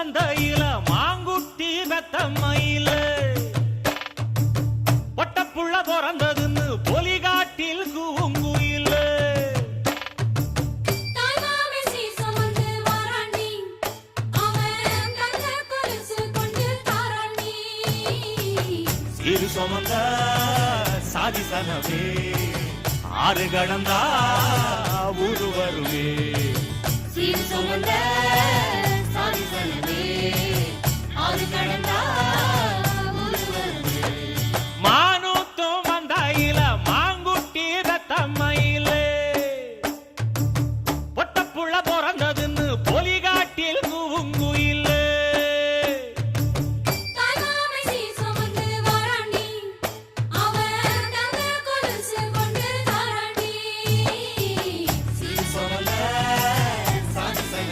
மந்தையில மாங்குட்டி வெத்தம்மையில பொட்டப்புள்ள பிறந்ததுன்னு பொலிகாட்டில் கூங்குயில சீரு சுமந்த சாதிசனவே ஆறு கடந்தா ஊரு வருவே சீர் சுமந்த